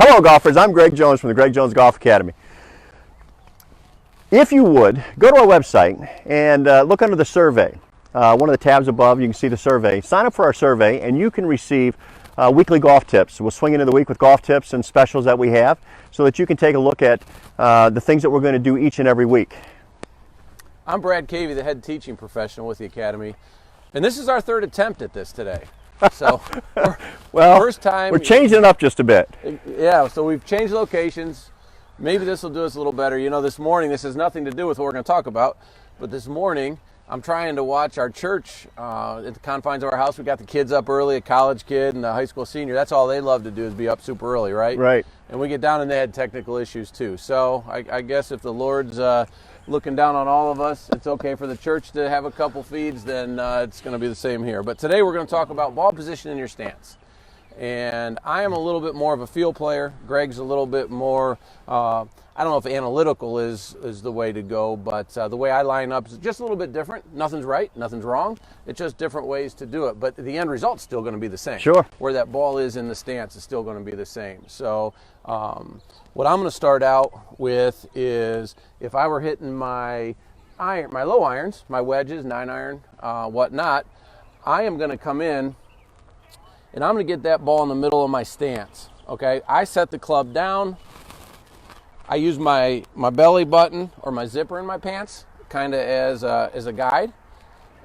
Hello golfers, I'm Greg Jones from the Greg Jones Golf Academy. If you would, go to our website and look under the survey. One of the tabs above, you can see the survey. Sign up for our survey and you can receive weekly golf tips. We'll swing into the week with golf tips and specials that we have so that you can take a look at the things that we're going to do each and every week. I'm Brad Cavey, the head teaching professional with the Academy, and this is our third attempt at this today. So, well, first time. We're changing it up just a bit. Yeah, so we've changed locations. Maybe this will do us a little better. You know, this morning, this has nothing to do with what we're going to talk about, but this morning, I'm trying to watch our church at the confines of our house. We got the kids up early, a college kid and a high school senior. That's all they love to do is be up super early, right? Right. And we get down and they had technical issues too. So I guess if the Lord's looking down on all of us, it's okay for the church to have a couple feeds, then it's going to be the same here. But today we're going to talk about ball position in your stance. And I am a little bit more of a field player. Greg's a little bit more, I don't know if analytical is the way to go, but the way I line up is just a little bit different. Nothing's right, nothing's wrong. It's just different ways to do it. But the end result's still going to be the same. Sure. Where that ball is in the stance is still going to be the same. So what I'm going to start out with is if I were hitting my low irons, my wedges, 9-iron, whatnot, I am going to come in and I'm going to get that ball in the middle of my stance, okay? I set the club down. I use my belly button or my zipper in my pants kind of as a guide.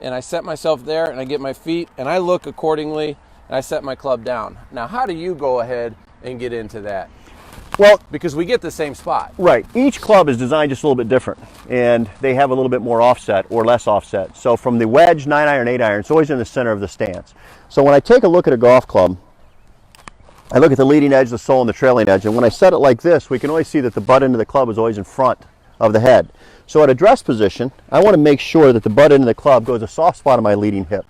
And I set myself there and I get my feet and I look accordingly and I set my club down. Now, how do you go ahead and get into that? Well, because we get the same spot. Right. Each club is designed just a little bit different, and they have a little bit more offset or less offset. So from the wedge, 9-iron, 8-iron, it's always in the center of the stance. So when I take a look at a golf club, I look at the leading edge, the sole, and the trailing edge, and when I set it like this, we can always see that the butt end of the club is always in front of the head. So at a dress position, I want to make sure that the butt end of the club goes a soft spot on my leading hip.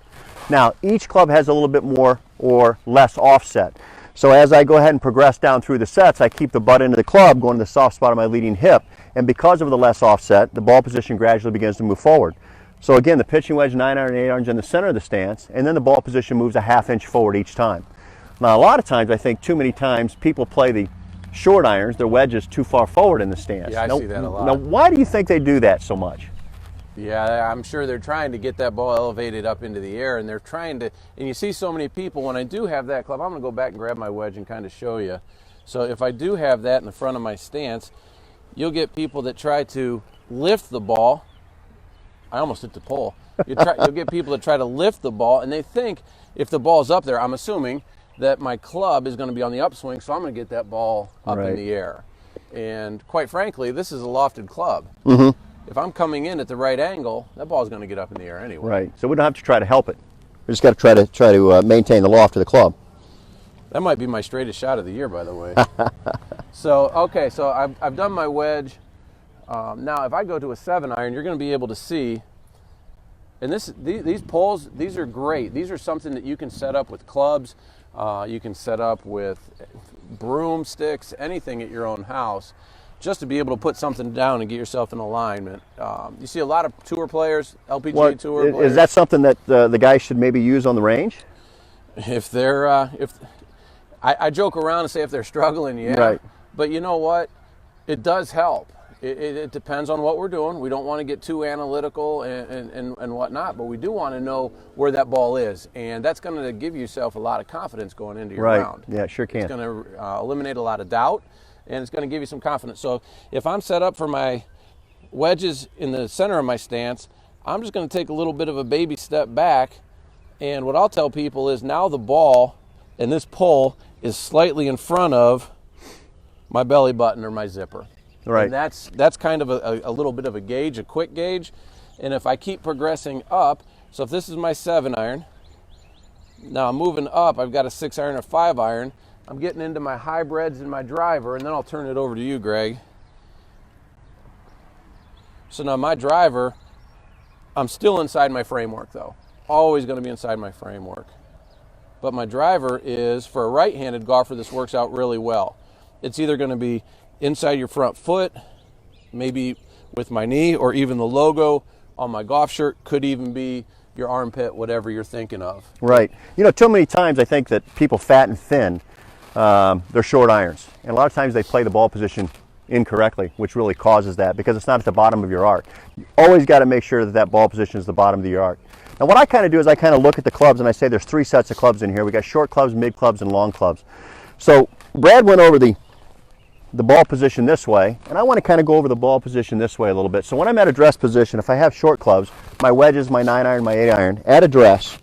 Now, each club has a little bit more or less offset. So as I go ahead and progress down through the sets, I keep the butt end of the club going to the soft spot of my leading hip. And because of the less offset, the ball position gradually begins to move forward. So again, the pitching wedge, 9-iron, 8-iron is in the center of the stance, and then the ball position moves a ½ inch forward each time. Now, a lot of times, I think too many times, people play the short irons, their wedges too far forward in the stance. Yeah, I see that a lot. Now, why do you think they do that so much? Yeah, I'm sure they're trying to get that ball elevated up into the air, and they're trying to, and you see so many people, when I do have that club, I'm going to go back and grab my wedge and kind of show you. So if I do have that in the front of my stance, you'll get people that try to lift the ball. I almost hit the pole. You'll get people that try to lift the ball, and they think if the ball's up there, I'm assuming that my club is going to be on the upswing, so I'm going to get that ball up in the air. And quite frankly, this is a lofted club. Mm-hmm. If I'm coming in at the right angle, that ball's going to get up in the air anyway. Right. So we don't have to try to help it. We just got to try to maintain the loft of the club. That might be my straightest shot of the year, by the way. So I've done my wedge. Now, if I go to a 7-iron, you're going to be able to see. And these poles, these are great. These are something that you can set up with clubs. You can set up with broomsticks, anything at your own house, just to be able to put something down and get yourself in alignment. You see a lot of tour players, LPGA tour players. Is that something that the guys should maybe use on the range? If they're, I joke around and say if they're struggling, yeah. Right. But you know what? It does help. It depends on what we're doing. We don't want to get too analytical and whatnot, but we do want to know where that ball is. And that's going to give yourself a lot of confidence going into your round. Yeah, it sure can. It's going to eliminate a lot of doubt, and it's going to give you some confidence. So if I'm set up for my wedges in the center of my stance, I'm just going to take a little bit of a baby step back, and what I'll tell people is now the ball and this pull is slightly in front of my belly button or my zipper. Right. And that's kind of a little bit of a gauge, a quick gauge. And if I keep progressing up, so if this is my 7-iron, now I'm moving up, I've got a 6-iron or 5-iron, I'm getting into my hybrids and my driver, and then I'll turn it over to you, Greg. So now my driver, I'm still inside my framework though. Always going to be inside my framework. But my driver is, for a right-handed golfer, this works out really well. It's either going to be inside your front foot, maybe with my knee, or even the logo on my golf shirt, could even be your armpit, whatever you're thinking of. Right. You know, too many times I think that people fat and thin they're short irons. And a lot of times they play the ball position incorrectly, which really causes that because it's not at the bottom of your arc. You always got to make sure that that ball position is the bottom of your arc. Now what I kind of do is I kind of look at the clubs and I say there's 3 sets of clubs in here. We got short clubs, mid clubs, and long clubs. So Brad went over the ball position this way, and I want to kind of go over the ball position this way a little bit. So when I'm at address position, if I have short clubs, my wedges, my 9-iron, my 8-iron, at address,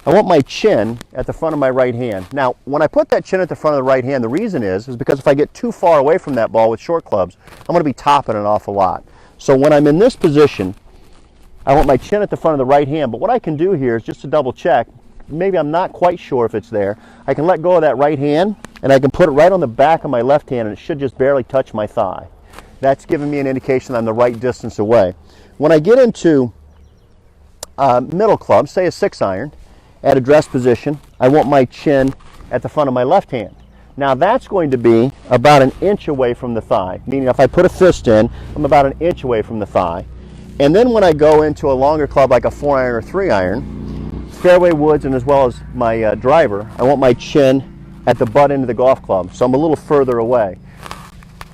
I want my chin at the front of my right hand. Now, when I put that chin at the front of the right hand, the reason is because if I get too far away from that ball with short clubs, I'm going to be topping an awful lot. So when I'm in this position, I want my chin at the front of the right hand. But what I can do here is just to double check, maybe I'm not quite sure if it's there, I can let go of that right hand and I can put it right on the back of my left hand and it should just barely touch my thigh. That's giving me an indication I'm the right distance away. When I get into middle club, say a 6-iron, at address position, I want my chin at the front of my left hand. Now that's going to be about an inch away from the thigh, meaning if I put a fist in, I'm about an inch away from the thigh. And then when I go into a longer club like a 4-iron or 3-iron, fairway woods and as well as my driver, I want my chin at the butt end of the golf club, so I'm a little further away.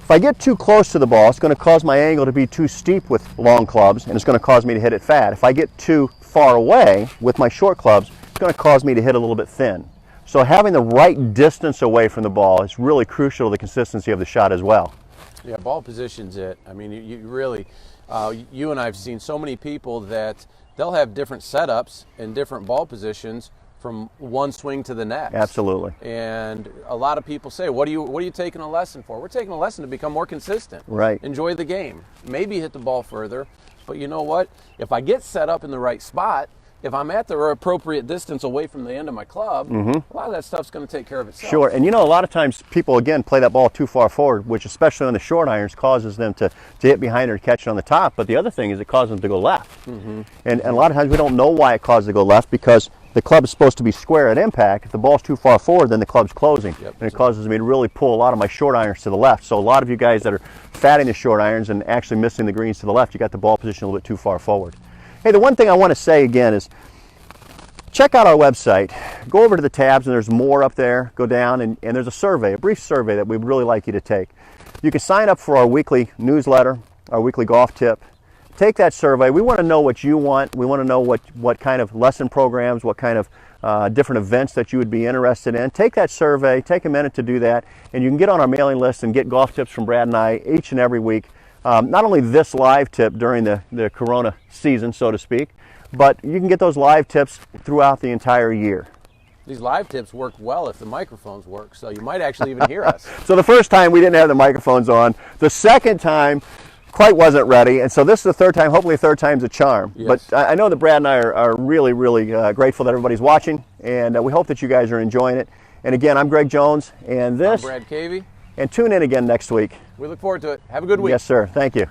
If I get too close to the ball, it's going to cause my angle to be too steep with long clubs and it's going to cause me to hit it fat. If I get too far away with my short clubs, it's going to cause me to hit a little bit thin. So having the right distance away from the ball is really crucial to the consistency of the shot as well. Yeah, ball position's it. I mean, you really, you and I have seen so many people that they'll have different setups and different ball positions from one swing to the next. Absolutely. And a lot of people say, what are you taking a lesson for? We're taking a lesson to become more consistent. Right. Enjoy the game. Maybe hit the ball further. But you know what? If I get set up in the right spot, if I'm at the appropriate distance away from the end of my club, a lot of that stuff's going to take care of itself. Sure, and you know, a lot of times people, again, play that ball too far forward, which especially on the short irons causes them to hit behind or catch it on the top. But the other thing is it causes them to go left. And a lot of times we don't know why it causes them to go left because the club is supposed to be square at impact. If the ball's too far forward, then the club's closing. And it causes me to really pull a lot of my short irons to the left. So a lot of you guys that are fatting the short irons and actually missing the greens to the left, you got the ball position a little bit too far forward. Hey, the one thing I want to say again is check out our website. Go over to the tabs and there's more up there. Go down and there's a survey, a brief survey that we'd really like you to take. You can sign up for our weekly newsletter, our weekly golf tip. Take that survey. We want to know what you want. We want to know what kind of lesson programs, what kind of different events that you would be interested in. Take that survey, take a minute to do that, and you can get on our mailing list and get golf tips from Brad and I each and every week. Not only this live tip during the Corona season, so to speak, but you can get those live tips throughout the entire year. These live tips work well if the microphones work, so you might actually even hear us. So the first time we didn't have the microphones on. The second time quite wasn't ready, and so this is the third time. Hopefully the third time's a charm. Yes. But I know that Brad and I are really, really grateful that everybody's watching, and we hope that you guys are enjoying it. And again, I'm Greg Jones, and this... I'm Brad Cavey. And tune in again next week. We look forward to it. Have a good week. Yes, sir. Thank you.